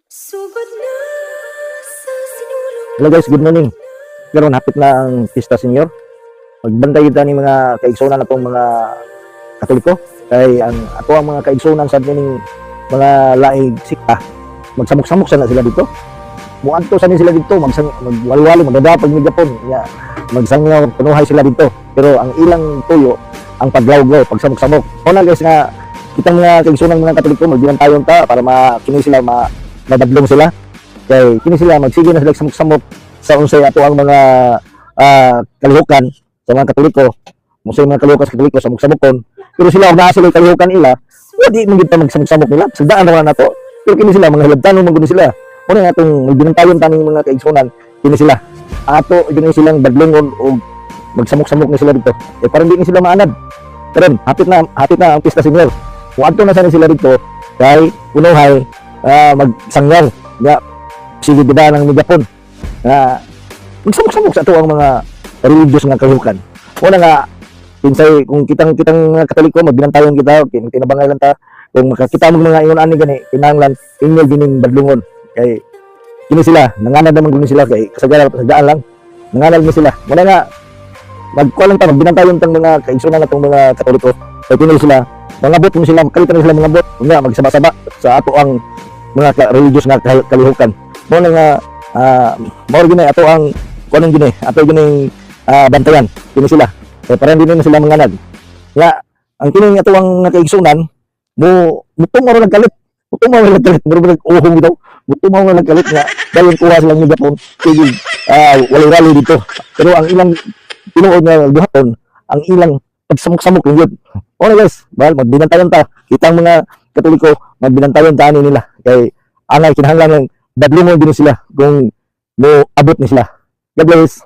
Sugod na sa sinulong. Hello guys, good morning. Karon hapit na ang Pista Senior. Magbantay kita ni mga kaigsunan atong mga Katoliko. Kay ang ato ang mga kaigsunan sa ning mga laing sikta. Magsamok-samok sana sila dito. Muadto sa sila dito, magwalwali, magdadapag ni Japon. Ya, magsangyaw, punuhay sila dito. Pero ang ilang tuyo, ang paglawgaw, pagsamok-samok. Una guys nga, kitang mga kaigsunan mga Katoliko, magbilantayon ta para makini sila, madadlong sila. Kay kini sila magsige na sila samok-samok sa unsay ato ang mga kalihukan sa mga Katoliko. Unsay mga kalihukan sa Katoliko samok-samokon. Pero sila og naa sila kalihukan ila, wadi man gid ta magsamok-samok nila. Sagdaan ra nato. Pero kini sila mga hilabtanon man gud sila. Muna nga itong magbinantayon taning mga kaigsunan, kini sila. Ato gini silang badlongon o magsamok-samok ni sila dito. Parang di ni sila maanad. Karon hapit na ang Pista Senior. Muadto na sana sila dito kay punuhay magsangyaw. Ya, sige diba ng Japon na magsamok-samok sa ito ang mga religious nga kalihukan. Una nga, pinsay, kung kitang mga Katoliko, magbinantayon kita, tinabangay lang ta, kung makakita mo mga ingon ani gani, kinahanglan, inyo gining badlungon. Kay, kini sila, nanganad naman guni sila, kay kasagdaan lang, nanganad mo sila. Muna nga, magkuha lang ta, magbinantayon tang mga kaigsunan na itong mga Katoliko, kay pinili sila, mga bot mo sila, kalitan sila mga bot, nga, magsaba-saba sa ato ang mga religious nga kalihukan. Muna nga, mao gini ato ang kuno gini ato gining bantayan kini sila kay para din na sila manganad nga ang kini ato ang kaigsunan mutumaw ra nagkalit murag uhong bitaw mutumaw ra nagkalit nga dayon kuha sila ni Japon sige walay rally dito pero ang ilang tinuod nga buhaton ang ilang pagsamok-samok lang yun. Okay guys, bahal magbinantayon ta kitang mga Katoliko magbinantayon ta ani nila kay angay kinahanglan ng badlungon din sila kung mo abot ni sila. God bless.